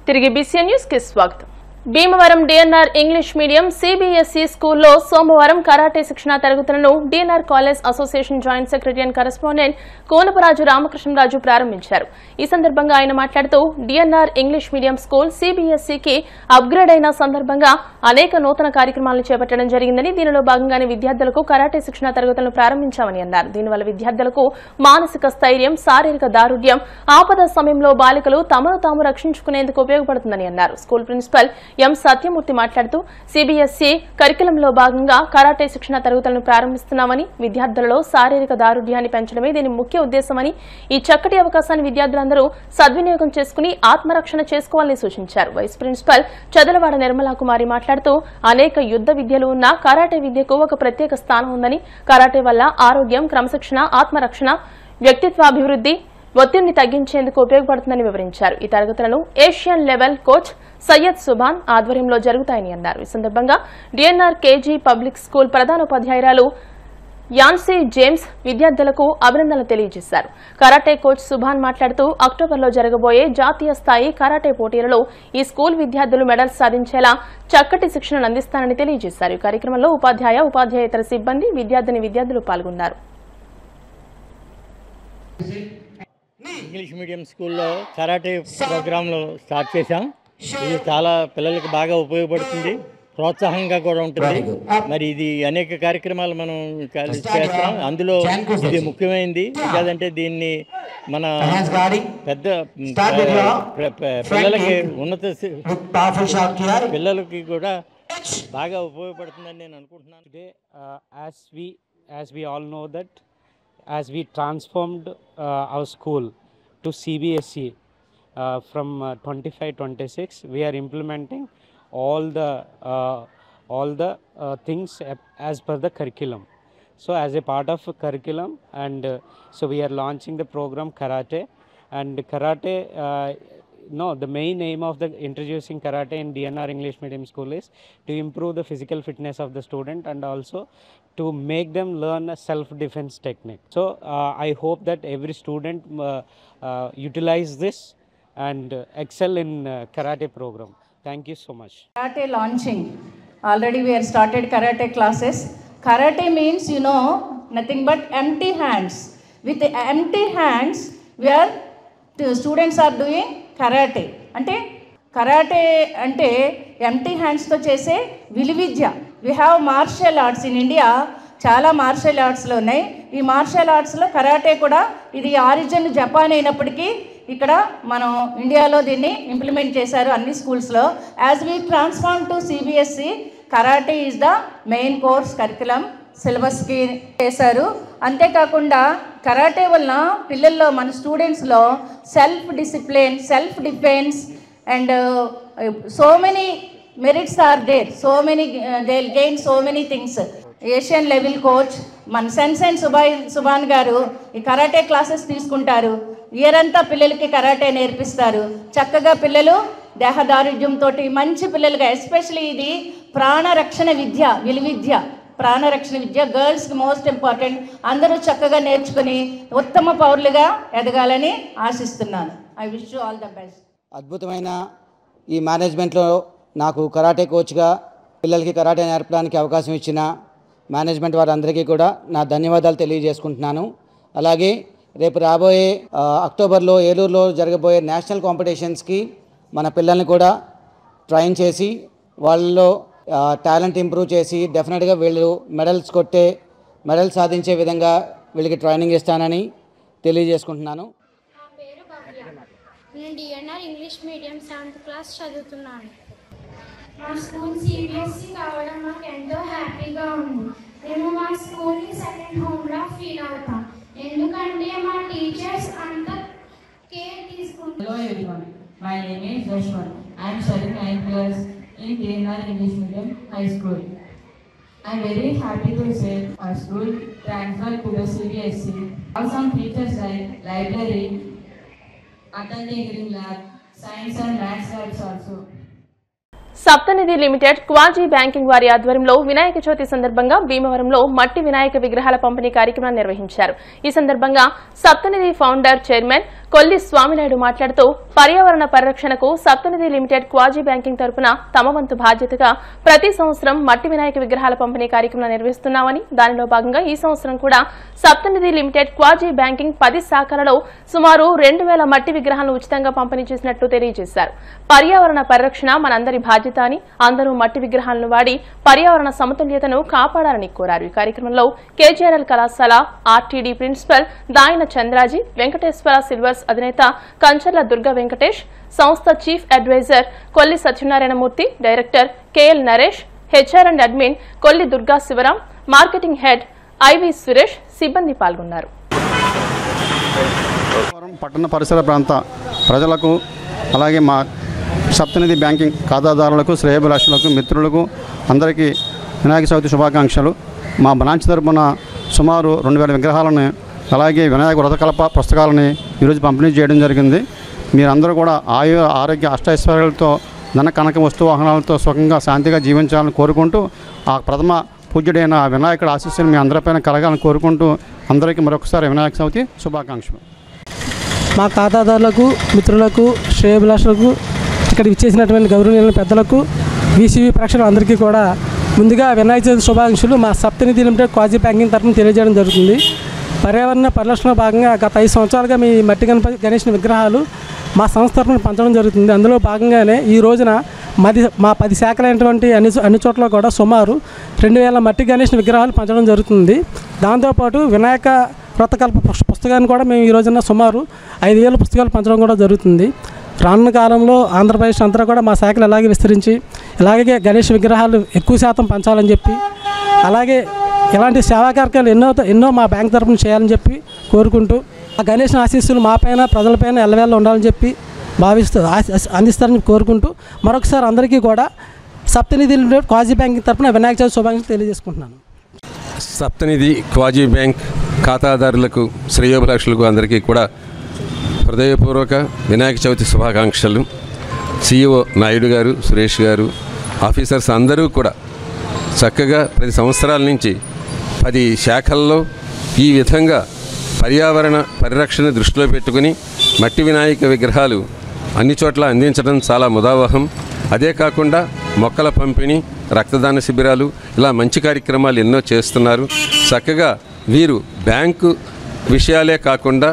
తిరిగి BCN news కి స్వాగతం. Bhimavaram DNR English medium CBSE స్కూల్లో సోమవారం కరాటే శిక్షణ తరగతులను DNR college association joint secretary and correspondent Konaparaju Ramakrishnaraju ప్రారంభించారు. ఈ సందర్భంగా ఆయన మాట్లాడుతూ DNR English medium school CBSE కి అప్గ్రేడ్ అయిన సందర్భంగా అనేక నూతన కార్యక్రమాలను చేపట్టడం జరిగిందని, దీనిలో భాగంగానే విద్యార్థులకు కరాటే శిక్షణ తరగతులను ప్రారంభించామని అన్నారు. దీనివల్ల విద్యార్థులకు మానసిక స్థైర్యం, శారీరక దారుఢ్యం, ఆపద సమయంలో బాలికలు తమను తాము రక్షించుకునేందుకు ఉపయోగపడుతుందని అన్నారు. స్కూల్ ప్రిన్సిపల్ ఎం సత్యమూర్తి మాట్లాడుతూ CBSE కరికులంలో భాగంగా కరాటే శిక్షణ తరగతులను ప్రారంభిస్తున్నామని, విద్యార్థులలో శారీరక దారుఢ్యాన్ని పెంచడమే దీని ముఖ్య ఉద్దేశమని, ఈ చక్కటి అవకాశాన్ని విద్యార్థులందరూ సద్వినియోగం చేసుకుని ఆత్మరక్షణ చేసుకోవాలని సూచించారు. వైస్ ప్రిన్సిపల్ చదలవాడ నిర్మలా కుమారి మాట్లాడుతూ అనేక యుద్ధ విద్యలు ఉన్న కరాటే విద్యకు ఒక ప్రత్యేక స్థానం ఉందని, కరాటే వల్ల ఆరోగ్యం, క్రమశిక్షణ, ఆత్మరక్షణ, వ్యక్తిత్వాభివృద్ధి, ఒత్తిడిని తగ్గించేందుకు ఉపయోగపడుతుందని వివరించారు. ఈ తరగతులను Asian level coach Syed Subhan ఆధ్వర్యంలో జరుగుతాయని అన్నారు. ఈ సందర్భంగా DNR KG పబ్లిక్ స్కూల్ ప్రధానోపాధ్యాయురాలు యాన్సీ జేమ్స్ విద్యార్థులకు అభినందనలు తెలియజేశారు. కరాటే కోచ్ సుభాన్ మాట్లాడుతూ అక్టోబర్లో జరగబోయే జాతీయ స్థాయి కరాటే పోటీలలో ఈ స్కూల్ విద్యార్థులు మెడల్స్ సాధించేలా చక్కటి శిక్షణను అందిస్తానని తెలియజేశారు. ఈ కార్యక్రమంలో ఉపాధ్యాయేతర సిబ్బంది, విద్యార్థులు పాల్గొన్నారు. ఇంగ్లీష్ మీడియం స్కూల్లో కరాటే ప్రోగ్రాంలు స్టార్ట్ చేశాం. ఇది చాలా పిల్లలకి బాగా ఉపయోగపడుతుంది, ప్రోత్సాహంగా కూడా ఉంటుంది. మరి ఇది అనేక కార్యక్రమాలు మనం చేస్తాం, అందులో ఇది ముఖ్యమైనది. కాదంటే దీన్ని మన పెద్ద పిల్లలకి పిల్లలకి కూడా బాగా ఉపయోగపడుతుందని నేను అనుకుంటున్నాను. Today, as we all know that as we transformed our school to CBSE from 25-26, we are implementing all the things as per the curriculum. So as a part of curriculum, and so we are launching the program karate. And karate, the main aim of the introducing karate in DNR English Medium School is to improve the physical fitness of the student and also to make them learn a self-defense technique. So I hope that every student utilize this and excel in karate program. Thank you so much. Karate launching. Already we have started karate classes. Karate means, nothing but empty hands. With the empty hands, the students are doing karate. Karate ante empty hands to chese viluvidya. We have martial arts in India. చాలా martial ఆర్ట్స్లో ఉన్నాయి. ఈ martial ఆర్ట్స్లో karate కూడా ఇది origin Japan అయినప్పటికీ ఇక్కడ మనం ఇండియాలో దీన్ని ఇంప్లిమెంట్ చేశారు అన్ని స్కూల్స్లో. As we transform to CBSE, karate is the main course curriculum సిలబస్కి చేశారు. అంతేకాకుండా కరాటే వలన పిల్లల్లో, మన స్టూడెంట్స్లో self discipline, self defence and so many merits are there. So many they will gain so many things. Asian level coach మన సెన్సెన్ సుభాన్ గారు ఈ కరాటే క్లాసెస్ తీసుకుంటారు. ఇయర్ అంతా పిల్లలకి కరాటే నేర్పిస్తారు. చక్కగా పిల్లలు దేహదారుఢ్యంతో మంచి పిల్లలుగా, ఎస్పెషలీ ఇది ప్రాణరక్షణ విద్య, విలువిద్య, ప్రాణరక్షణ విద్య గర్ల్స్కి మోస్ట్ ఇంపార్టెంట్. అందరూ చక్కగా నేర్చుకుని ఉత్తమ పౌరులుగా ఎదగాలని ఆశిస్తున్నాను. I wish you all the best. అద్భుతమైన ఈ మేనేజ్మెంట్లో నాకు కరాటే కోచ్గా పిల్లలకి కరాటే నేర్పడానికి అవకాశం ఇచ్చిన మేనేజ్మెంట్ వారందరికీ కూడా నా ధన్యవాదాలు తెలియజేసుకుంటున్నాను. అలాగే రేపు రాబోయే అక్టోబర్లో ఏలూరులో జరగబోయే నేషనల్ కాంపిటీషన్స్కి మన పిల్లల్ని కూడా ట్రైన్ చేసి వాళ్ళలో టాలెంట్ ఇంప్రూవ్ చేసి డెఫినెట్గా వీళ్ళు మెడల్ సాధించే విధంగా వీళ్ళకి ట్రైనింగ్ ఇస్తానని తెలియజేసుకుంటున్నాను. నేను DNR English medium 7th class చదువుతున్నాను. మా స్కూల్ CBSE కావడం నాకు ఎంతో హ్యాపీగా ఉంది. నేను మా స్కూల్ని సెకండ్ హోమ్లా ఫీల్ అవుతాం, ఎందుకంటే మా టీచర్స్ అంతా కేర్ తీసుకుంటారు. Hello everyone, my name is Joshua. I am studying 9th class in DNR English Medium High School. I am very happy to say our school transferred to the CBSE. Some features like library, attending lab, science and maths labs also. Saptanidhi limited quasi banking వారి ఆధ్వర్యంలో వినాయక చవితి సందర్భంగా భీమవరంలో మట్టి వినాయక విగ్రహాల పంపిణీ కార్యక్రమాన్ని నిర్వహించారు. ఈ సందర్భంగా సప్తనిధి ఫౌండర్ చైర్మన్ కొల్లి స్వామినాయుడు మాట్లాడుతూ పర్యావరణ పరిరక్షణకు సప్తనిధి లిమిటెడ్ క్వాజీ బ్యాంకింగ్ తరపున తమ వంతు బాధ్యతగా ప్రతి సంవత్సరం మట్టి వినాయక విగ్రహాల పంపిణీ కార్యక్రమం నిర్వహిస్తున్నామని దానిలో భాగంగా ఈ సంవత్సరం కూడా సప్తనిధి లిమిటెడ్ క్వాజీ బ్యాంకింగ్ 10 శాఖలలో సుమారు 2000 మట్టి విగ్రహాలను ఉచితంగా పంపిణీ చేసినట్లు తెలియజేశారు. పర్యావరణ పరిరక్షణ మనందరి బాధ్యత అని అందరూ మట్టి విగ్రహాలను వాడి పర్యావరణ సమతుల్యతను కాపాడాలని కోరారు. ఈ కార్యక్రమంలో కేజీఆర్ఎల్ కళాశాల RTD principal Dayana Chandraji, Venkateswara silvers అధినేత కంచర్ల దుర్గా వెంకటేష్, సంస్థ chief advisor Kolli Satyanarayanamurthy, director KL Naresh, HR and admin Kolli Durga Sivaram, marketing head IV Suresh సిబ్బంది పాల్గొన్నారు. పట్టణ పరిసర ప్రాంత ప్రజలకు అలాగే మా సప్తనిధి బ్యాంకింగ్ ఖాతాదారులకు, శ్రేయోభిలాషులకు, మిత్రులకు అందరికీ వినాయక చవితి శుభాకాంక్షలు. మా బ్రాంచ్ తరపున సుమారు 2000 విగ్రహాలను అలాగే వినాయక వ్రతకల్ప పుస్తకాలని ఈరోజు పంపిణీ చేయడం జరిగింది. మీరందరూ కూడా ఆరోగ్య అష్టైశ్వర్యాలతో ధన కనక వస్తు వాహనాలతో సుఖంగా శాంతిగా జీవించాలని కోరుకుంటూ ఆ ప్రథమ పూజ్యుడైన వినాయకుడి ఆశీస్సులు మీ అందరిపైన కలగాలని కోరుకుంటూ అందరికీ మరొకసారి వినాయక చవితి శుభాకాంక్షలు. మా ఖాతాదారులకు, మిత్రులకు, శ్రేయోభిలాషులకు, ఇక్కడ ఇచ్చేసినటువంటి గౌరవనీయుల పెద్దలకు, వీసీవీ ప్రేక్షకులు అందరికీ కూడా ముందుగా వినాయక చవితి శుభాకాంక్షలు మా సప్తనిధి లిమిటెడ్ క్వాజీ బ్యాంకింగ్ తరఫున తెలియజేయడం జరుగుతుంది. పర్యావరణ పరిరక్షణలో భాగంగా గత 5 సంవత్సరాలుగా మీ మట్టి గణేష్ విగ్రహాలు మా సంస్థ తరఫున పంచడం జరుగుతుంది. అందులో భాగంగానే ఈ రోజున మా 10 శాఖలైనటువంటి అన్ని చోట్ల కూడా సుమారు 2000 మట్టి గణేష్ విగ్రహాలు పంచడం జరుగుతుంది. దాంతోపాటు వినాయక వ్రతకల్ప పుస్తకాన్ని కూడా మేము ఈ రోజున సుమారు 5000 పుస్తకాలు పంచడం కూడా జరుగుతుంది. రానున్న కాలంలో ఆంధ్రప్రదేశ్ అంతా కూడా మా శాఖలు ఇలాగే విస్తరించి ఇలాగే గణేష్ విగ్రహాలు ఎక్కువ శాతం పంచాలని చెప్పి, అలాగే ఇలాంటి సేవా కార్యక్రమాలు ఎన్నో మా బ్యాంక్ తరఫున చేయాలని చెప్పి కోరుకుంటూ, ఆ గణేష్ ఆశీస్సులు మాపైన ప్రజలపైన ఎల్లవేళ ఉండాలని చెప్పి భావిస్తూ అందిస్తారని కోరుకుంటూ మరొకసారి అందరికీ కూడా సప్తనిధి క్వాజీ బ్యాంక్ తరఫున వినాయక చవితి శుభాకాంక్షలు తెలియజేసుకుంటున్నాను. సప్తనిధి క్వాజీ బ్యాంక్ ఖాతాదారులకు, శ్రేయోభిలాషులకు అందరికీ కూడా హృదయపూర్వక వినాయక చవితి శుభాకాంక్షలు. CEO నాయుడు గారు, సురేష్ గారు, ఆఫీసర్స్ అందరూ కూడా చక్కగా 10 సంవత్సరాల నుంచి 10 శాఖల్లో ఈ విధంగా పర్యావరణ పరిరక్షణ దృష్టిలో పెట్టుకుని మట్టి వినాయక విగ్రహాలు అన్ని చోట్ల అందించడం చాలా ముదావహం. అదే కాకుండా మొక్కల పంపిణీ, రక్తదాన శిబిరాలు, ఇలా మంచి కార్యక్రమాలు ఎన్నో చేస్తున్నారు. చక్కగా వీరు బ్యాంకు విషయాలే కాకుండా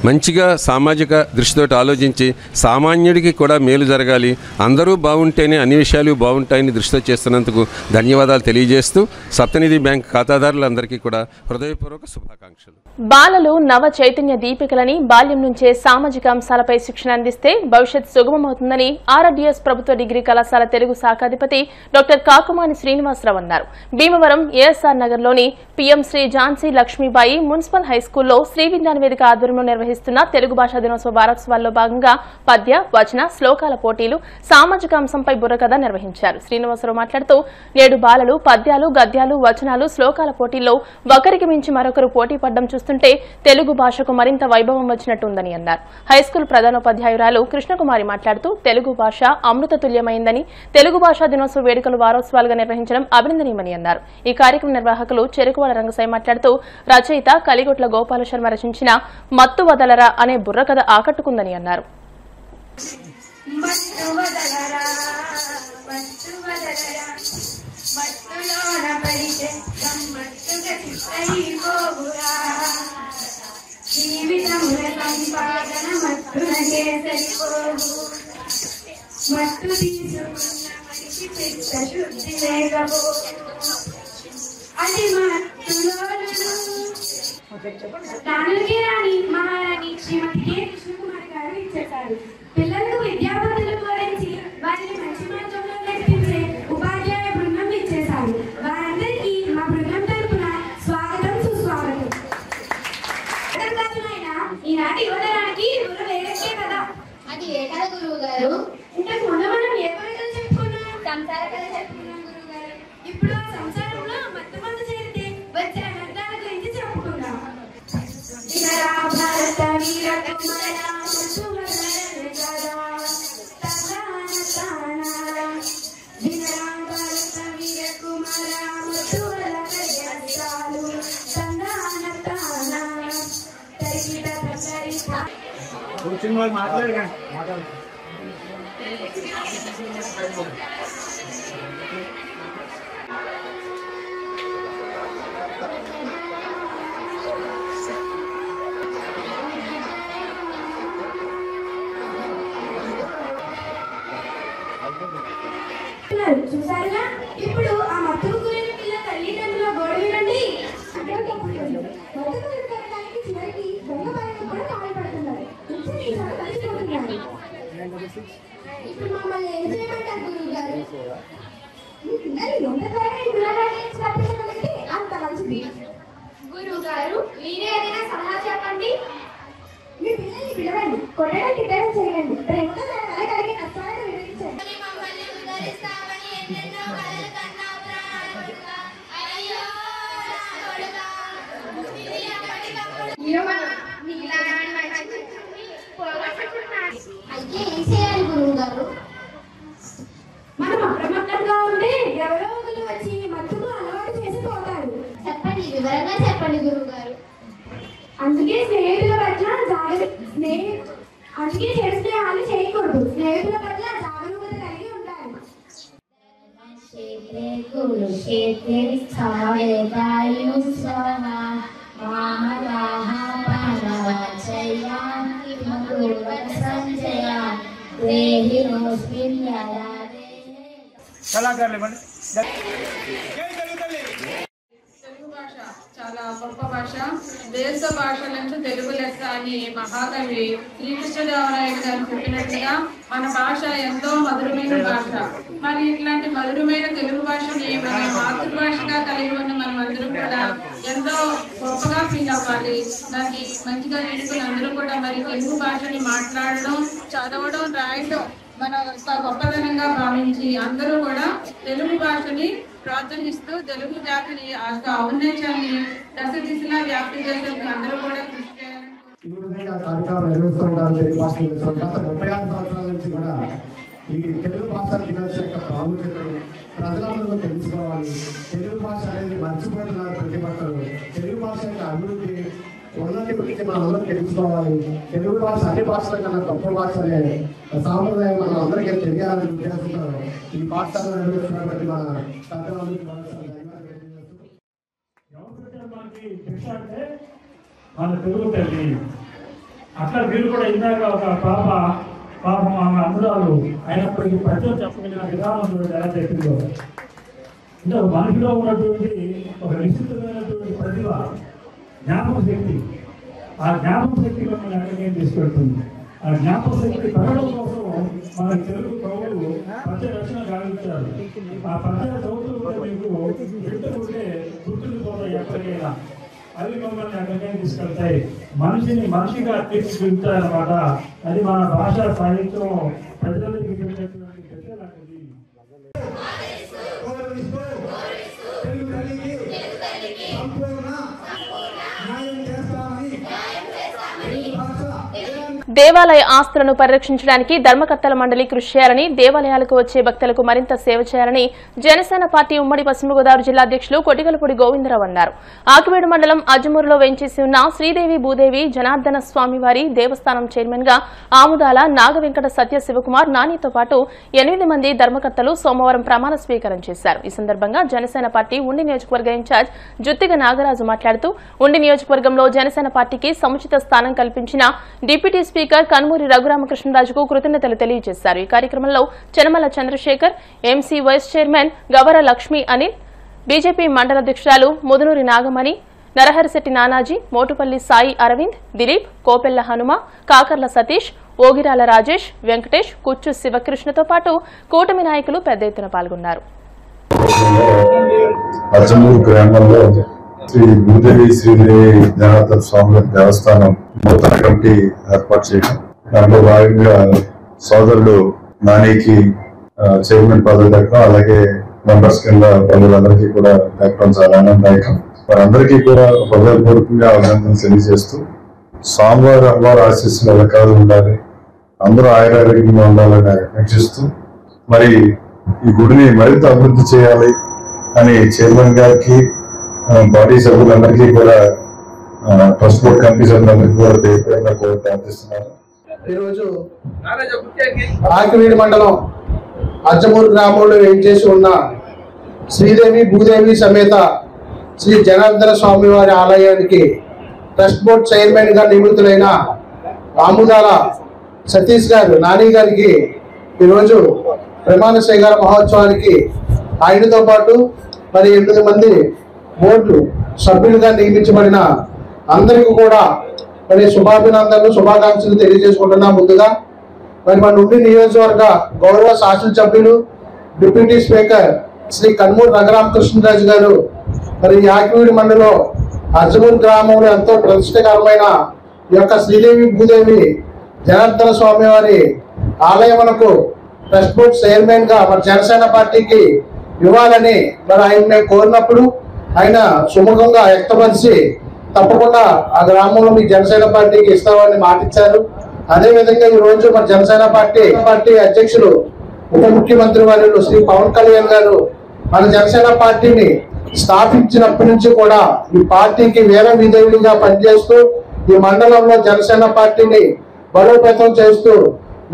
మంచిగా సామాజిక దృష్టితోటి ఆలోచించి సామాన్యుడికి కూడా మేలు జరగాలి, అందరూ బాగుంటేనే అన్ని విషయాలు బాగుంటాయని దృష్టితో చేస్తున్నందుకు ధన్యవాదాలు తెలియజేస్తూ సప్తనిధి బ్యాంక్ ఖాతాదారులందరికీ కూడా హృదయపూర్వక శుభాకాంక్షలు. బాలలు నవ చైతన్య దీపికలని బాల్యం నుంచే సామాజిక అంశాలపై శిక్షణ అందిస్తే భవిష్యత్ సుగమమవుతుందని ఆర్ఆర్డీఎస్ ప్రభుత్వ డిగ్రీ కళాశాల తెలుగు శాఖాధిపతి డాక్టర్ కాకుమాని శ్రీనివాసరావు అన్నారు. భీమవరం ఏఎస్ఆర్ నగర్లోని పీఎం శ్రీ ఝాన్సీ లక్ష్మీబాయి మున్సిపల్ హైస్కూల్లో శ్రీ విజ్ఞాన వేదిక ఆధ్వర్యంలో నిర్వహిస్తున్న తెలుగు భాషా దినోత్సవ వారోత్సవాల్లో భాగంగా పద్య, వచన, శ్లోకాల పోటీలు, సామాజిక అంశంపై బుర్రకథ నిర్వహించారు. శ్రీనివాసరావు మాట్లాడుతూ నేడు బాలలు పద్యాలు, గద్యాలు, వచనాలు, శ్లోకాల పోటీల్లో ఒకరికి మించి మరొకరు పోటీ పడ్డం చూస్తుంటే తెలుగు భాషకు మరింత వైభవం వచ్చినట్టుందని అన్నారు. హైస్కూల్ ప్రధానోపాధ్యాయురాలు కృష్ణకుమారి మాట్లాడుతూ తెలుగు భాష అమృత తుల్యమైందని, తెలుగు భాషా దినోత్సవ వేడుకలు వారోత్సవాలుగా నిర్వహించడం అభినందనీయమని అన్నారు. ఈ కార్యక్రమ నిర్వాహకులు చెరుకువాడ రంగసాయి మాట్లాడుతూ రచయిత కలిగొట్ల గోపాల శర్మ రచించిన మత్తు వదలరా అనే బుర్రకథ ఆకట్టుకుందని అన్నారు. దానికి రాణి మహారాణి శ్రీమతి కె కృష్ణకుమారి గారు ఇచ్చేశారు. పిల్లలకు విద్యాబుద్ధులు బోధించి వారిని మంచి మార్గంలో నడిపించే ఉపాధ్యాయ బృందం ఇచ్చేశారు. వారందరికీ మా బృందం తరపున స్వాగతం, సుస్వాగతం. ఈనాటి యువతరానికి వేరే కదా, అది ఏ కథ గురువు గారు? ఇంతకు ముందు మనం ఏ కథలు చెప్పుకున్నాం? సంసార కథ చెప్పుకున్నాం గురువు గారు. ఇప్పుడు ఆ సంసారంలో మత్తు మందు చేరితే వచ్చే అనర్థాల గురించి చెప్పుకున్నాం. భారత వీర చూసారుగా ఇప్పుడు ఆ మత్తుకు గురైన పిల్ల తల్లిదండ్రుల గోడ వినండి. చివరికి దొంగ పైన కూడా పాల్పడుతున్నారు. ఇప్పుడు మమ్మల్ని ఏం చేయమంటారు గురువు గారు? అంత మంచిది. గురువు గారు మీరే ఏదైనా సలహా చెప్పండి. మీ పిల్లల్ని పిలవండి, కొట్టడం తిట్టడం చేయండి, ప్రేమతో తన కలిగి నష్టాలను వివరించండి. అయితే ఏం చేయాలి గురువు గారు? మనం అప్రమత్తంగా ఉంటే ఎవరో ఒకరు వచ్చి మత్తుకు అలవాటు చేసి పోతారు. చెప్పండి, వివరంగా చెప్పండి గురువు గారు. అందుకే స్నేహితుల పట్ల అందుకే చెడు స్నేహాలు చేయకూడదు. స్నేహితుల పట్ల జాగరూకత కలిగి ఉండాలి. తెలుగు భాష చాలా గొప్ప భాష. దేశ భాషలందు తెలుగు లెస్స అని మహాకవి శ్రీకృష్ణదేవరాయలు గారు చెప్పినట్టుగా మన భాష ఎంతో మధురమైన భాష. మరి ఇట్లాంటి మధురమైన తెలుగు భాషని మన మాతృభాషగా కలిగి ఉన్న మనం అందరం కూడా ఎంతో గొప్పగా ఫీల్ అవ్వాలి. దాన్ని మంచిగా నేర్చుకుని అందరూ కూడా మరి తెలుగు భాషని మాట్లాడడం, చదవడం, రాయడం మన గొప్పదనంగా భావించి అందరూ కూడా తెలుగు భాషని ప్రోత్సహిస్తూ తెలుగు జాతిని ఔన్నత్యాన్ని దశ దిశలా వ్యాప్తి చేసేందుకు అందరూ కూడా కృషి చేయాలి. ఈ విధంగా కార్యక్రమాలు నిర్వహిస్తుంటారు. తెలుగు భాష గత 36 సంవత్సరాల నుంచి కూడా ఈ తెలుగు భాష దినోత్సవం యొక్క ప్రాముఖ్యతను ప్రజలందరూ తెలుసుకోవాలి. తెలుగు భాష అనేది మర్చిపోతున్నారు ప్రతి ఒక్కరు. తెలుగు భాష యొక్క అభివృద్ధి ఉన్నతి గురించి మనం అందరూ తెలుసుకోవాలి. తెలుగు భాష అన్ని భాషల కన్నా గొప్ప భాష అనే సాంప్రదాయం మనం అందరికీ తెలియాలని ఉద్దేశంతో ఈ పాఠశాల నిర్వహిస్తున్నటువంటి మన మన తెలుగు తల్లి. అట్లా మీరు కూడా ఇందాక ఒక పాపం ఆమె అమరాలు అయినప్పటికీ ప్రజలు చెప్పగలిగిన విధానం ఎలా చెప్పిందో, అంటే ఒక మనిషిలో ఉన్నటువంటి ఒక నిశ్చితమైనటువంటి ప్రతిభ, జ్ఞాపక శక్తి, ఆ జ్ఞాపక శక్తి మిమ్మల్ని ఎక్కడికి తీసుకెళ్తుంది. ఆ జ్ఞాపక శక్తి పెరగడం కోసం మన తెలుగు కవులు పద్య రచన గావించారు. ఆ పద్య చదువుతూ కూడా మీకు ఎట్టుకుంటే గుర్తుండిపోతాయి ఎక్కడికైనా. అవి మమ్మల్ని ఎక్కడికైనా తీసుకెళ్తాయి, మనిషిని మనిషిగా తీర్చిదిద్దుతాయన్నమాట. అది మన భాషా సాహిత్యం ప్రజలకి పెట్టేటువంటి గతి లాంటిది. దేవాలయ ఆస్తులను పరిరక్షించడానికి ధర్మకర్తల మండలి కృషి చేయాలని, దేవాలయాలకు వచ్చే భక్తులకు మరింత సేవ చేయాలని జనసేన పార్టీ ఉమ్మడి పశ్చిమ గోదావరి జిల్లా అధ్యక్షులు కొటిగలపూడి గోవిందరావు అన్నారు. ఆకివీడు మండలం అజ్మూరులో వేంచేసి ఉన్న శ్రీదేవి భూదేవి జనార్దన స్వామివారి దేవస్థానం చైర్మన్ గా ఆముదాల నాగవెంకట సత్య శివకుమార్ నానితో పాటు 8 మంది ధర్మకర్తలు సోమవారం ప్రమాణ స్వీకారం చేశారు. ఈ సందర్భంగా జనసేన పార్టీ ఉండి నియోజకవర్గ ఇన్ఛార్జ్ జుత్తిగ నాగరాజు మాట్లాడుతూ, ఉండి నియోజకవర్గంలో జనసేన పార్టీకి సముచిత స్థానం కల్పించిన డిప్యూటీ స్పీకర్ కనుమూరి రఘురామకృష్ణరాజుకు కృతజ్ఞతలు తెలియజేశారు. ఈ కార్యక్రమంలో Chenamala Chandrashekar, MC vice chairman Gavara Lakshmi Anil, BJP మండల అధ్యక్షురాలు ముదునూరి నాగమణి, నరహరిశెట్టి నానాజీ, మోటుపల్లి సాయి అరవింద్, దిలీప్, కోపెల్ల హనుమ, కాకర్ల సతీష్, ఓగిరాల రాజేష్, వెంకటేష్, కుచ్చు శివకృష్ణతో పాటు కూటమి నాయకులు పెద్ద ఎత్తున పాల్గొన్నారు. శ్రీ భూదేవి శ్రీదేవి జనార్దన స్వామి దేవస్థానం నూతన కమిటీ ఏర్పాటు చేయడం, దాంట్లో భాగంగా సోదరుడు నానికి చైర్మన్ పదవి దక్కడం, అలాగే మెంబర్స్ కింద పలువురందరికీ కూడా దక్కడం చాలా ఆనందదాయకం. వారందరికీ కూడా హృదయపూర్వకంగా అభినందనలు తెలియజేస్తూ, స్వామివారి అమ్మవారి ఆశీస్సులు ఎలకాలు ఉండాలి, అందరూ ఆయురారోగ్యంగా ఉండాలని ఆకాంక్షిస్తూ, మరి ఈ గుడిని మరింత అభివృద్ధి చేయాలి అని చైర్మన్ గారికి, బాడీ సభ్యులందరికీ కూడా, ట్రస్ట్ బోర్డ్ కమిటీ సభ్యులందరికీ కూడా ప్రార్థిస్తున్నారు. ఈరోజు ఆకివీడి మండలం అచ్చమూరు గ్రామంలో వేయించేసి ఉన్న శ్రీదేవి భూదేవి సమేత శ్రీ జనార్దన స్వామి వారి ఆలయానికి ట్రస్ట్ బోర్డ్ చైర్మన్ గా నియమితులైన ఆముదాల సతీష్ గారు నాని గారికి ఈరోజు ప్రమాణ స్వీకార మహోత్సవానికి ఆయనతో పాటు మరి 8 మంది బోర్డు సభ్యులుగా నియమించబడిన అందరికీ కూడా మరి శుభాభినందనలు శుభాకాంక్షలు తెలియజేసుకుంటున్నా. ముందుగా మరి మన నుండి నియోజకవర్గ గౌరవ శాసనసభ్యులు డిప్యూటీ స్పీకర్ శ్రీ కన్మూరు రఘురామకృష్ణరాజు గారు మరి యాకివీడి మండలం అజ్జమూరు గ్రామంలో ఎంతో ప్రతిష్టకరమైన ఈ యొక్క శ్రీదేవి భూదేవి జనార్దన స్వామి వారి ఆలయమునకు ట్రస్ట్ బోర్డ్ చైర్మన్ గా మరి జనసేన పార్టీకి ఇవ్వాలని మరి ఆయన మేము కోరినప్పుడు ఆయన సుముఖంగా వ్యక్తపరిచి తప్పకుండా ఆ గ్రామంలో మీ జనసేన పార్టీకి ఇస్తామని మాటిచ్చారు. అదేవిధంగా ఈ రోజు మరి జనసేన పార్టీ అధ్యక్షులు ఉప ముఖ్యమంత్రి వర్యులు శ్రీ పవన్ కళ్యాణ్ గారు మన జనసేన పార్టీని స్థాపించినప్పటి నుంచి కూడా ఈ పార్టీకి వేల విధేయుడిగా పనిచేస్తూ ఈ మండలంలో జనసేన పార్టీని బలోపేతం చేస్తూ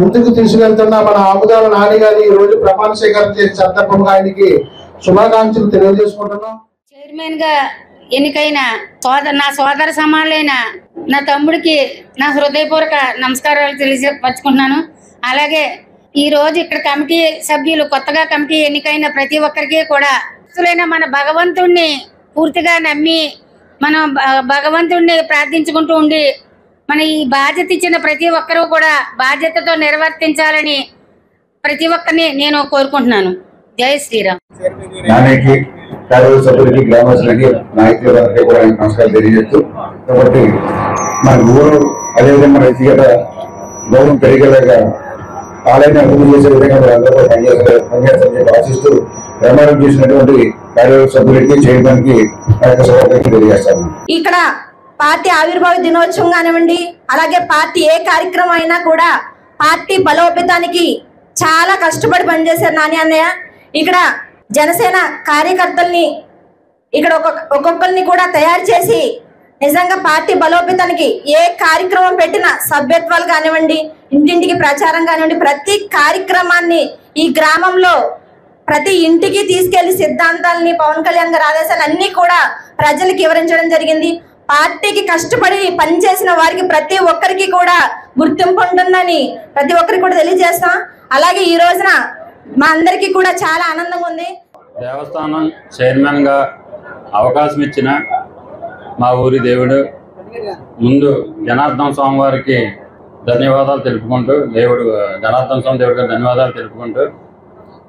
ముందుకు తీసుకెళ్తున్న మన ఆముదాల నాని గారి ఈ రోజు ప్రమాణ స్వీకారం చేసే సందర్భంగా ఆయనకి శుభాకాంక్షలు తెలియజేసుకుంటున్నాం. చైర్మన్ గా ఎన్నికైన నా సోదర సమానులైన నా తమ్ముడికి నా హృదయపూర్వక నమస్కారాలు తెలియపరచుకుంటున్నాను. అలాగే ఈ రోజు ఇక్కడ కమిటీ సభ్యులు కొత్తగా కమిటీ ఎన్నికైన ప్రతి ఒక్కరికి కూడా మన భగవంతుణ్ణి పూర్తిగా నమ్మి మనం భగవంతుణ్ణి ప్రార్థించుకుంటూ ఉండి మన ఈ బాధ్యత ఇచ్చిన ప్రతి ఒక్కరూ కూడా బాధ్యతతో నిర్వర్తించాలని ప్రతి ఒక్కరిని నేను కోరుకుంటున్నాను. జై శ్రీరామ్. సభ్యులకి గ్రామస్తులకి నాయకులందరికీ కూడా నమస్కారం తెలియజేస్తూ కాబట్టి మన ఊరు అదేవిధంగా మన వ్యక్తిగత గౌరవం పెరిగేలాగా ఆలయాన్ని అభివృద్ధి చేసే విధంగా మీరు అందరూ పనిచేస్తారని చెప్పి ఆశిస్తూ ప్రమాణం చేసినటువంటి కార్యవర్గ సభ్యులకి చైర్మన్ కి శుభాకాంక్షలు తెలియజేస్తాను. ఇక్కడ పార్టీ ఆవిర్భావ దినోత్సవం కానివ్వండి, అలాగే పార్టీ ఏ కార్యక్రమం అయినా కూడా పార్టీ బలోపేతానికి చాలా కష్టపడి పనిచేశారు నాని అన్నయ్య. ఇక్కడ జనసేన కార్యకర్తల్ని ఇక్కడ ఒక్కొక్కరిని కూడా తయారు చేసి నిజంగా పార్టీ బలోపేతానికి ఏ కార్యక్రమం పెట్టినా సభ్యత్వాలు కానివ్వండి, ఇంటింటికి ప్రచారం కానివ్వండి, ప్రతి కార్యక్రమాన్ని ఈ గ్రామంలో ప్రతి ఇంటికి తీసుకెళ్లి సిద్ధాంతాలని పవన్ కళ్యాణ్ గారి ఆదేశాలు అన్ని కూడా ప్రజలకు వివరించడం జరిగింది. పార్టీకి కష్టపడి పనిచేసిన వారికి ప్రతి ఒక్కరికి కూడా గుర్తింపు ఉంటుందని ప్రతి ఒక్కరికి కూడా తెలియజేస్తాం. అలాగే ఈ రోజున మా అందరికీ కూడా చాలా ఆనందంగా ఉంది. దేవస్థానం చైర్మన్ గా అవకాశం ఇచ్చిన మా ఊరి దేవుడు ముందు జనార్దన స్వామి వారికి ధన్యవాదాలు తెలుపుకుంటూ జనార్దన స్వామి దేవుడికి ధన్యవాదాలు తెలుపుకుంటూ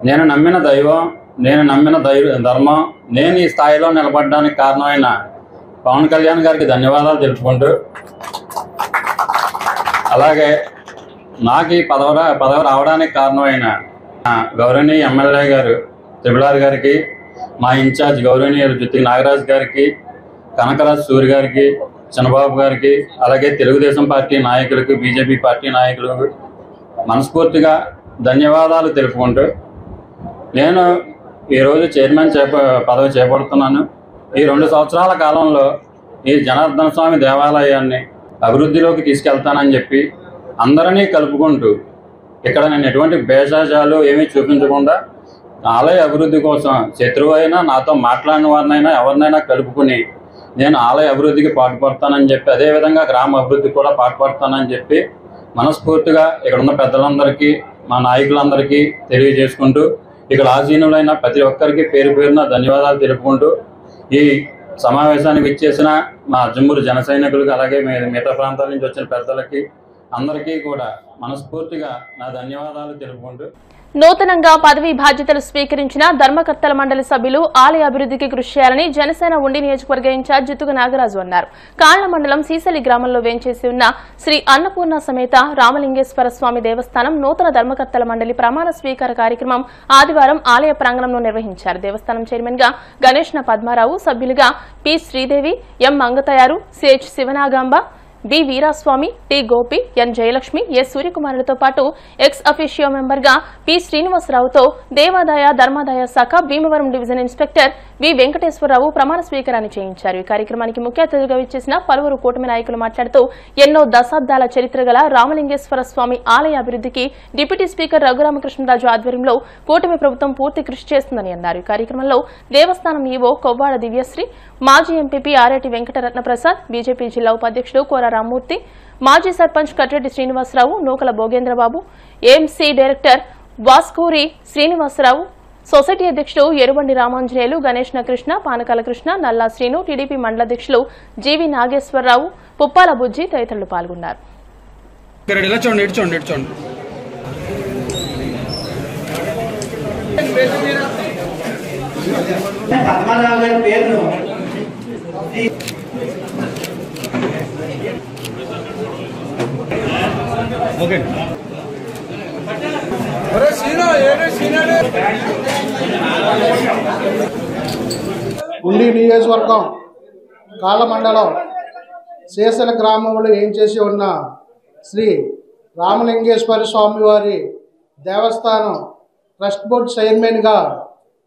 నేను నమ్మిన దైవం, నేను నమ్మిన ధర్మం, నేను ఈ స్థాయిలో నిలబడడానికి కారణమైన పవన్ కళ్యాణ్ గారికి ధన్యవాదాలు తెలుపుకుంటూ అలాగే నాకు ఈ పదవి రావడానికి కారణమైన గౌరవనీయ ఎమ్మెల్యే గారు త్రిపులార్ గారికి, మా ఇన్ఛార్జ్ గౌరవనీయులు జుత్తి నాగరాజు గారికి, కనకరాజు సూరి గారికి, చంద్రబాబు గారికి, అలాగే తెలుగుదేశం పార్టీ నాయకులకు, బీజేపీ పార్టీ నాయకులకు మనస్ఫూర్తిగా ధన్యవాదాలు తెలుపుకుంటూ నేను ఈరోజు చైర్మన్ పదవి చేపడుతున్నాను. ఈ 2 సంవత్సరాల కాలంలో ఈ జనార్దన స్వామి దేవాలయాన్ని అభివృద్ధిలోకి తీసుకెళ్తానని చెప్పి అందరినీ కలుపుకుంటూ ఇక్కడ నేను ఎటువంటి భేషజాలు ఏమీ చూపించకుండా ఆలయ అభివృద్ధి కోసం శత్రువైనా నాతో మాట్లాడిన వారినైనా ఎవరినైనా కలుపుకుని నేను ఆలయ అభివృద్ధికి పాటుపడతానని చెప్పి, అదేవిధంగా గ్రామ అభివృద్ధికి కూడా పాటుపడతానని చెప్పి మనస్ఫూర్తిగా ఇక్కడ ఉన్న పెద్దలందరికీ, మా నాయకులందరికీ తెలియజేసుకుంటూ ఇక్కడ ఆసీనులైన ప్రతి ఒక్కరికి పేరు పేరున ధన్యవాదాలు తెలుపుకుంటూ ఈ సమావేశానికి ఇచ్చేసిన మా అజ్జమూరు జన సైనికులకు, అలాగే మిగతా ప్రాంతాల నుంచి వచ్చిన పెద్దలకి అందరికీ కూడా మనస్ఫూర్తిగా నా ధన్యవాదాలు తెలుపుకుంటూ నూతనంగా పదవీ బాధ్యతలు స్వీకరించిన ధర్మకర్తల మండలి సభ్యులు ఆలయ అభివృద్ధికి కృషి చేయాలని జనసేన ఉండి నియోజకవర్గ ఇన్ఛార్జ్ జిత్తుగ నాగరాజు అన్నారు. కాళ్ల మండలం సీసలి గ్రామంలో వేంచేసి ఉన్న శ్రీ అన్నపూర్ణ సమేత రామలింగేశ్వర స్వామి దేవస్థానం నూతన ధర్మకర్తల మండలి ప్రమాణ స్వీకార కార్యక్రమం ఆదివారం ఆలయ ప్రాంగణంలో నిర్వహించారు. దేవస్థానం చైర్మన్ గా గణేష్న పద్మారావు, సభ్యులుగా P Sridevi, M Mangatayaru, CH Sivanagamba, B Veeraswamy, T Gopi, N Jayalakshmi, S సూర్యకుమారులతో పాటు ఎక్స్ అఫీషియో మెంబర్గా పి శ్రీనివాసరావుతో దేవాదాయ ధర్మాదాయ శాఖ Bhimavaram division inspector V Venkateswararao ప్రమాణ స్వీకారాన్ని చేయించారు. ఈ కార్యక్రమానికి ముఖ్య అతిథిగా విచ్చేసిన పలువురు కూటమి నాయకులు మాట్లాడుతూ ఎన్నో దశాబ్దాల చరిత్ర గల రామలింగేశ్వర స్వామి ఆలయ అభివృద్ధికి డిప్యూటీ స్పీకర్ రఘురామకృష్ణరాజు ఆధ్వర్యంలో కూటమి ప్రభుత్వం పూర్తి కృషి చేస్తుందని అన్నారు. ఈ కార్యక్రమంలో దేవస్థానం ఈవో కొవ్వాడ దివ్యశ్రీ, మాజీ ఎంపీపీ ఆరేటి వెంకటరత్న ప్రసాద్, బీజేపీ జిల్లా ఉపాధ్యక్షుడు కోర రామ్మూర్తి, మాజీ సర్పంచ్ కట్రెడ్డి శ్రీనివాసరావు, నూకల భోగేంద్రబాబు, ఏఎంసీ డైరెక్టర్ వాస్కూరి శ్రీనివాసరావు, సొసైటీ అధ్యక్షుడు ఎరుబండి రామాంజనేయులు, గణేష్ కృష్ణ, పానకాల కృష్ణ, నల్లా శ్రీను, టీడీపీ మండల అధ్యక్షులు జీవి నాగేశ్వరరావు, పుప్పాల బుజ్జి తదితరులు పాల్గొన్నారు. ఉండి నియోజకవర్గం కాలమండలం శేషల గ్రామంలో ఏం చేసి ఉన్న శ్రీ రామలింగేశ్వర స్వామి వారి దేవస్థానం ట్రస్ట్ బోర్డు చైర్మన్గా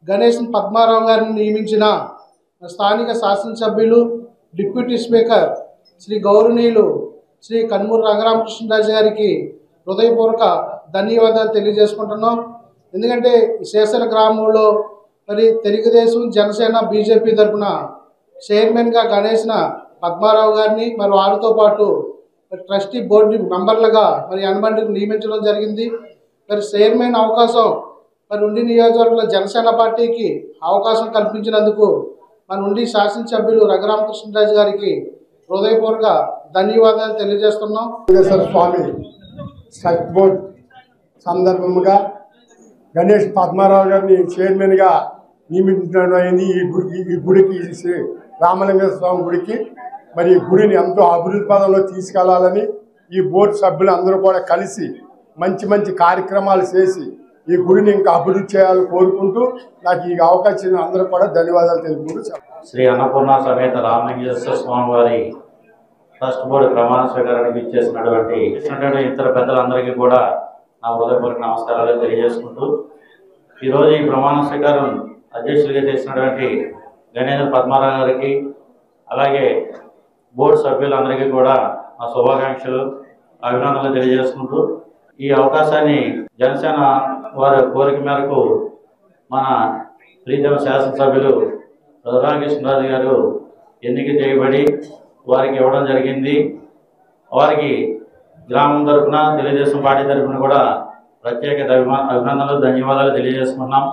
గణేష్ పద్మారావు గారిని నియమించిన స్థానిక శాసనసభ్యులు డిప్యూటీ స్పీకర్ శ్రీ గౌరవనీయులు శ్రీ కన్మూరు రఘురామకృష్ణరాజు గారికి హృదయపూర్వక ధన్యవాదాలు తెలియజేసుకుంటున్నాం. ఎందుకంటే ఈ శేషల గ్రామంలో మరి తెలుగుదేశం, జనసేన, బీజేపీ తరఫున చైర్మన్గా గణేష్న పద్మారావు గారిని మరి వారితో పాటు ట్రస్టీ బోర్డు మెంబర్లుగా మరి 80 నియమించడం జరిగింది. మరి చైర్మన్ అవకాశం మరి ఉండి నియోజకవర్గంలో జనసేన పార్టీకి అవకాశం కల్పించినందుకు మన ఉండి శాసనసభ్యులు రఘురామకృష్ణరాజు గారికి హృదయపూర్వక ధన్యవాదాలు తెలియజేస్తున్నాం. స్వామి ట్రస్ట్ బోర్డు సందర్భంగా గణేష్ పద్మారావు గారిని చైర్మన్గా నియమించడం అయింది. ఈ గుడికి శ్రీ రామలింగేశ్వర స్వామి గుడికి మరి ఈ గుడిని ఎంతో అభివృద్ధి పదంలో తీసుకెళ్లాలని ఈ బోర్డు సభ్యులు అందరూ కూడా కలిసి మంచి మంచి కార్యక్రమాలు చేసి ఈ గుడిని ఇంకా అభివృద్ధి చేయాలని కోరుకుంటూ నాకు ఈ అవకాశం అందరూ కూడా ధన్యవాదాలు తెలుపుకుంటూ శ్రీ అన్నపూర్ణ సమేత రామలింగేశ్వర స్వామి వారి ట్రస్ట్ బోర్డు ప్రమాణ స్వీకారానికి ఇచ్చేసినటువంటి ఇతర పెద్దలందరికీ కూడా నా హృదయపూర్వక నమస్కారాలు తెలియజేసుకుంటూ ఈరోజు ఈ ప్రమాణ స్వీకారం అధ్యక్షులుగా చేసినటువంటి గణేంద్ర పద్మారావు గారికి అలాగే బోర్డు సభ్యులందరికీ కూడా నా శుభాకాంక్షలు, అభినందనలు తెలియజేసుకుంటూ ఈ అవకాశాన్ని జనసేన వారి కోరిక మేరకు మన ప్రీతమ శాసనసభ్యులు రఘురామకృష్ణరాజు గారు ఎన్నిక చేయబడి వారికి ఇవ్వడం జరిగింది. వారికి గ్రామం తరఫున, తెలుగుదేశం పార్టీ తరఫున కూడా ప్రత్యేక అభినందనలు, ధన్యవాదాలు తెలియజేసుకున్నాం.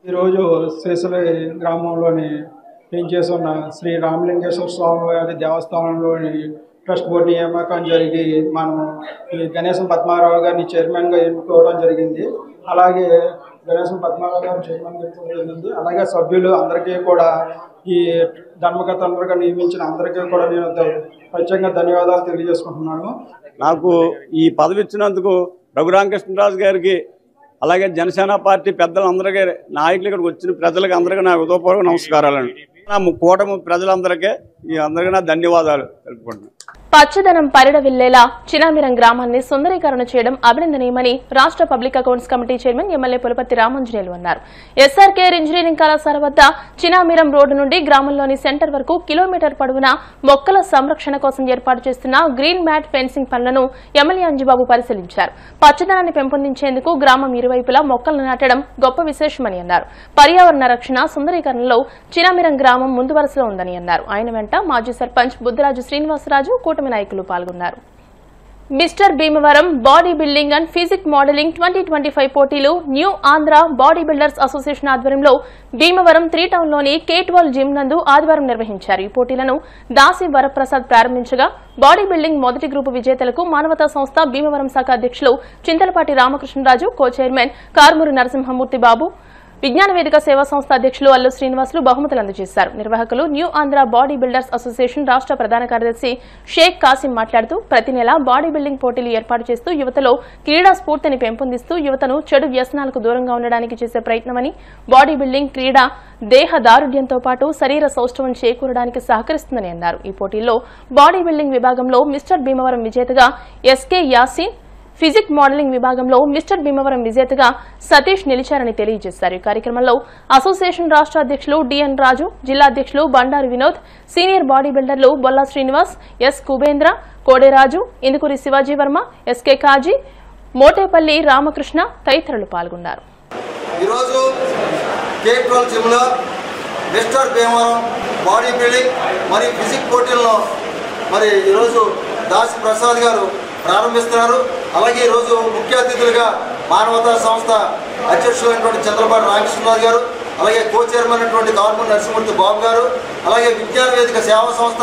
ఈరోజు శేషల గ్రామంలోని పెంచేస్తున్న శ్రీ రామలింగేశ్వర స్వామి వారి దేవస్థానంలోని ట్రస్ట్ బోర్డు నియామకం జరిగి మనం ఈ గణేశం పద్మారావు గారిని చైర్మన్గా ఎన్నుకోవడం జరిగింది. అలాగే గణేశం పద్మారావు గారిని చైర్మన్గా ఎన్నుకోవడం జరిగింది. అలాగే సభ్యులు అందరికీ కూడా ఈ ధర్మకర్తలుగా నియమించిన అందరికీ కూడా నేను ప్రత్యేకంగా ధన్యవాదాలు తెలియజేసుకుంటున్నాను. నాకు ఈ పదవి ఇచ్చినందుకు రఘురామకృష్ణరాజు గారికి అలాగే జనసేన పార్టీ పెద్దలందరికీ, నాయకులు, ఇక్కడికి వచ్చిన ప్రజలకు అందరికీ నా హృదయపూర్వక నమస్కారాలండి. నా కూటమి ప్రజలందరికీ అందరికీ నా ధన్యవాదాలు తెలుపుకుంటున్నాను. పచ్చదనం పరిడవిల్లేలా చినామిరం గ్రామాన్ని సుందరీకరణ చేయడం అభినందనీయమని రాష్ట్ర public accounts committee chairman MLA Pulaparthi Ramanjaneyulu అన్నారు. ఎస్ఆర్కేఆర్ ఇంజనీరింగ్ కళాశాల వద్ద చినామిరం రోడ్డు నుండి గ్రామంలోని సెంటర్ వరకు కిలోమీటర్ పొడవునా మొక్కల సంరక్షణ కోసం ఏర్పాటు చేస్తున్న గ్రీన్ మ్యాట్ ఫెన్సింగ్ పనులను ఎమ్మెల్యే అంజిబాబు పరిశీలించారు. పచ్చదనాన్ని పెంపొందించేందుకు గ్రామం ఇరువైపులా మొక్కలు నాటడం గొప్ప విశేషమని అన్నారు. పర్యావరణ రక్షణ, సుందరీకరణలో చినామిరం గ్రామం ముందు వరుసలో ఉందని అన్నారు. ఆయన వెంట మాజీ సర్పంచ్ బుద్దిరాజు శ్రీనివాసరాజు, కూటమి నాయకులు పాల్గొన్నారు. Mister Bhimavaram body building and physique modelling 2025 పోటీలు new Andhra body builders association ఆధ్వర్యంలో భీమవరం 3 టౌన్లోని కేట్వాల్ జిమ్ నందు ఆదివారం నిర్వహించారు. ఈ పోటీలను దాసి వరప్రసాద్ ప్రారంభించగా బాడీ బిల్డింగ్ మొదటి గ్రూపు విజేతలకు మానవతా సంస్థ భీమవరం శాఖ అధ్యక్షులు చింతలపాటి రామకృష్ణరాజు, కో చైర్మన్ కార్మూరి నరసింహమూర్తి బాబు, విజ్ఞాన వేదిక సేవా సంస్థ అధ్యక్షులు అల్లు శ్రీనివాసులు బహుమతులు అందజేశారు. నిర్వాహకులు new Andhra body builders association రాష్ట్ర ప్రధాన కార్యదర్శి షేక్ కాసిం మాట్లాడుతూ ప్రతి నెల బాడీ బిల్డింగ్ పోటీలు ఏర్పాటు చేస్తూ యువతలో క్రీడా స్ఫూర్తిని పెంపొందిస్తూ యువతను చెడు వ్యసనాలకు దూరంగా ఉండడానికి చేసే ప్రయత్నమని, బాడీ బిల్డింగ్ క్రీడ దేహ దారుఢ్యంతో పాటు శరీర సౌష్ఠవం చేకూరడానికి సహకరిస్తుందని అన్నారు. ఈ పోటీల్లో బాడీ బిల్డింగ్ విభాగంలో మిస్టర్ భీమవరం విజేతగా ఎస్కే యాసిన్, ఫిజిక్స్ మోడలింగ్ విభాగంలో మిస్టర్ భీమవరం విజేతగా సతీష్ నిలిచారని తెలియజేశారు. ఈ కార్యక్రమంలో అసోసియేషన్ రాష్ట్ర అధ్యక్షులు డిఎన్ రాజు, జిల్లా అధ్యక్షులు బండారు వినోద్, సీనియర్ బాడీ బిల్డర్లు బొల్లా శ్రీనివాస్, ఎస్ కుబేంద్ర, కోడేరాజు, ఇందుకూరి శివాజీ వర్మ, ఎస్కే కాజీ, మోటేపల్లి రామకృష్ణ తదితరులు పాల్గొన్నారు. ఈరోజు K12 జిమ్లో మిస్టర్ భీమవరం బాడీ బిల్డింగ్ మరియు ఫిజిక్స్ పోటీల్లో మరి ఈరోజు దాసి ప్రసాద్ గారు ప్రారంభిస్తున్నారు. అలాగే ఈరోజు ముఖ్య అతిథులుగా మానవతా సంస్థ అధ్యక్షులైనటువంటి చంద్రబాబు రామకృష్ణరాజు గారు, అలాగే కో చైర్మన్ అయినటువంటి కార్పొరేట్ నరసింహమూర్తి బాబు గారు, అలాగే విజ్ఞాన వేదిక సేవా సంస్థ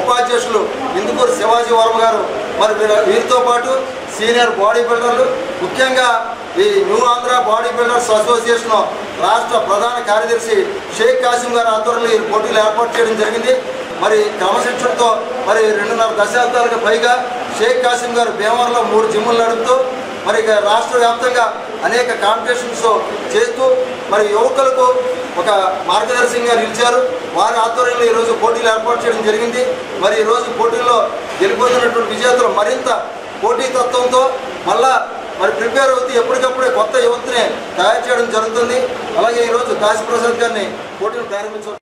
ఉపాధ్యక్షులు ఇందుకూరు శివాజీ వర్మ గారు, మరి వీరితో పాటు సీనియర్ బాడీ బిల్డర్లు, ముఖ్యంగా ఈ new Andhra body builders association రాష్ట్ర ప్రధాన కార్యదర్శి షేక్ కాసిం గారి ఆధ్వర్యంలో ఈ పోటీలు ఏర్పాటు చేయడం జరిగింది. మరి క్రమశిక్షణతో మరి 2.5 దశాబ్దాలకు పైగా షేక్ కాసిం గారు భీమవరంలో 3 జిమ్ములు నడుపుతూ మరి రాష్ట్ర వ్యాప్తంగా అనేక కాంపిటీషన్స్ చేస్తూ మరి యువకులకు ఒక మార్గదర్శకంగా నిలిచారు. వారి ఆధ్వర్యంలో ఈరోజు పోటీలు ఏర్పాటు చేయడం జరిగింది. మరి ఈరోజు పోటీల్లో గెలుపొందినటువంటి విజేతలు మరింత పోటీతత్వంతో మళ్ళా మరి ప్రిపేర్ అవుతూ ఎప్పటికప్పుడే కొత్త యువతని తయారు చేయడం జరుగుతుంది. అలాగే ఈరోజు దాసి ప్రసాద్ గారిని పోటీలు ప్రారంభించారు.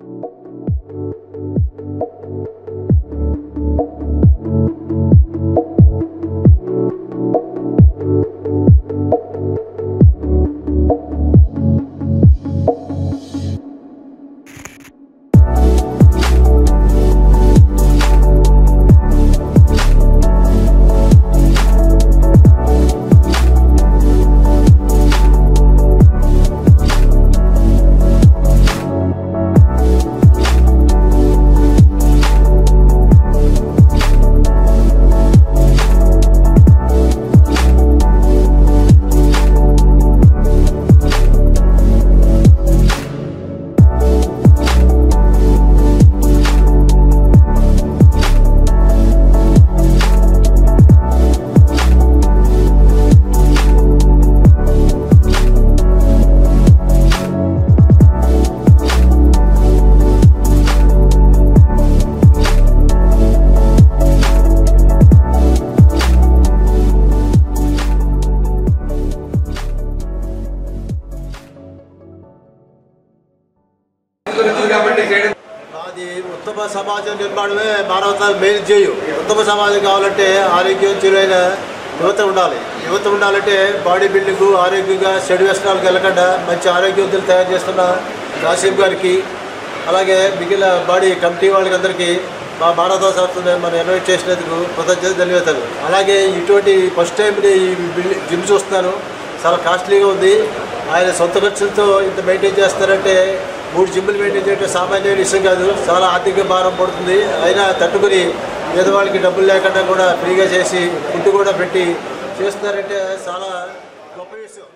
అది ఉత్తమ సమాజం నిర్మాణమే మానవత మెయిన్ చేయు. ఉత్తమ సమాజం కావాలంటే ఆరోగ్యం చిరువైన యువత ఉండాలి. యువత ఉండాలంటే బాడీ బిల్డింగ్ ఆరోగ్యంగా చెడు వ్యసనాలకు వెళ్ళకుండా మంచి ఆరోగ్యవంతులు తయారు చేస్తున్న కాసిం గారికి, అలాగే మిగిలిన బాడీ కమిటీ వాళ్ళకి అందరికీ మా మానవతా సంస్థను మనం ఇన్వైట్ చేసినందుకు కృతజ్ఞత ధన్యవాదాలు. అలాగే ఇటువంటి ఫస్ట్ టైం ఈ జిమ్ చూస్తున్నాను, చాలా కాస్ట్లీగా ఉంది. ఆయన సొంత ఖర్చులతో ఇంత మెయింటైన్ చేస్తారంటే 3 జిమ్లు మెయింటైన్ చేయడం సామాన్యమైన విషయం కాదు. చాలా ఆర్థిక భారం పడుతుంది. అయినా తట్టుకుని పేదవాళ్ళకి డబ్బులు లేకుండా కూడా ఫ్రీగా చేసి ఫుడ్ కూడా పెట్టి చేస్తున్నారంటే చాలా గొప్ప విషయం.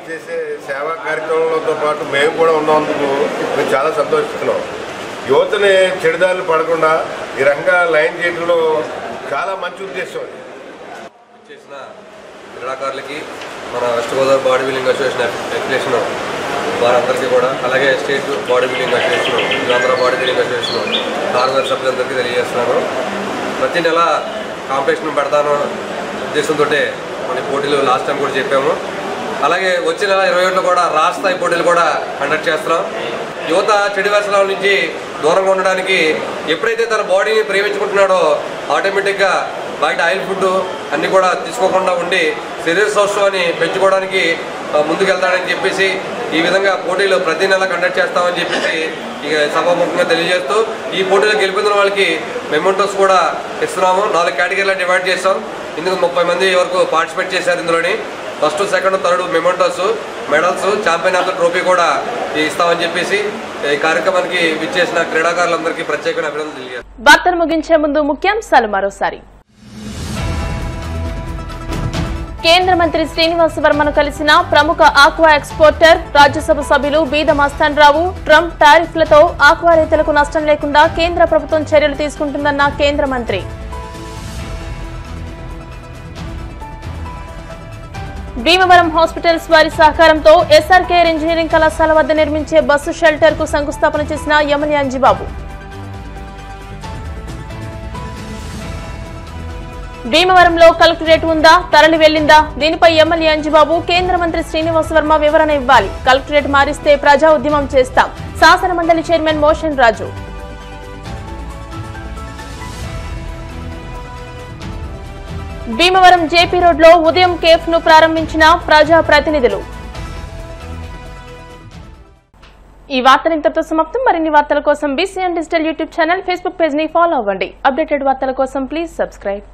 చేసే సేవా కార్యక్రమంతో పాటు మేము కూడా ఉన్నందుకు మేము చాలా సంతోషిస్తున్నాం. యువతని చెడుదారులు పడకుండా ఈ రంగా లైన్ చేయడంలో చాలా మంచి ఉద్దేశం. చేసిన క్రీడాకారులకి మన west Godavari body building association affiliation వారందరికీ కూడా, అలాగే state body building association, Andhra body building association కార్యదర్శి సభ్యులందరికీ తెలియజేస్తున్నాను. ప్రతి నెల కాంపిటీషన్ పెడతాను ఉద్దేశంతో మన పోటీలు లాస్ట్ టైం కూడా చెప్పాము. అలాగే వచ్చే నెల 21లో కూడా రాష్ట్ర స్థాయి పోటీలు కూడా కండక్ట్ చేస్తున్నాం. యువత చెడు వ్యసనాల నుంచి దూరంగా ఉండడానికి ఎప్పుడైతే తన బాడీని ప్రేమించుకుంటున్నాడో ఆటోమేటిక్గా బయట ఆయిల్ ఫుడ్ అన్నీ కూడా తీసుకోకుండా ఉండి శరీర సౌష్ఠవాన్ని పెంచుకోవడానికి ముందుకెళ్తాడని చెప్పేసి ఈ విధంగా పోటీలు ప్రతి నెల కండక్ట్ చేస్తామని చెప్పేసి ఇక సభాముఖంగా తెలియజేస్తూ ఈ పోటీలో గెలిపిన వాళ్ళకి మెమెంటోస్ కూడా ఇస్తున్నాము. 4 కేటగిరీలో డివైడ్ చేస్తాం. ఇందుకు 30 మంది వరకు పార్టిసిపేట్ చేశారు. ఇందులోని first, second, third mementos, medals, champion of the trophy కూడా ఇస్తామని చెప్పేసి ఈ కార్యక్రమానికి విచ్చేసిన క్రీడాకారులందరికీ ప్రత్యేకమైన అభినందనలు తెలియజేస్తాం. వార్తలు ముగించే ముందు ముఖ్యాంశాలు మరోసారి. కేంద్ర మంత్రి శ్రీనివాస్ వర్మను కలిసిన ప్రముఖ ఆక్వా ఎక్స్పోర్టర్ రాజ్యసభ సభ్యులు బీద మస్తాన్ రావు. ట్రంప్ టారిఫ్లతో ఆక్వా రైతులకు నష్టం లేకుండా కేంద్ర ప్రభుత్వం చర్యలు తీసుకుంటుందన్న కేంద్ర మంత్రి. భీమవరం హాస్పిటల్స్ వారి సహకారంతో ఎస్ఆర్కేఆర్ ఇంజనీరింగ్ కళాశాల వద్ద నిర్మించే బస్సు షెల్టర్ కు శంకుస్థాపన చేసిన ఎమ్మెల్యే అంజిబాబు. భీమవరంలో కలెక్టరేట్ ఉందా, తరలి వెళ్లిందా? దీనిపై ఎమ్మెల్యే అంజిబాబు కేంద్ర మంత్రి శ్రీనివాస్ వర్మ వివరణ ఇవ్వాలి. కలెక్టరేట్ మారిస్తే ప్రజా ఉద్యమం చేస్తాం. శాసన మండలి చైర్మన్ మోషన్ రాజు. భీమవరం జేపీ రోడ్లో ఉదయం కేఫ్ ను ప్రారంభించిన ప్రజా ప్రతినిధులు. ఈ వార్తలు ఇంతటితో సమాప్తం. మరిన్ని వార్తల కోసం BCN digital YouTube channel, Facebook page ని ఫాలో అవ్వండి. అప్డేటెడ్ వార్తల కోసం ప్లీజ్ సబ్స్క్రైబ్.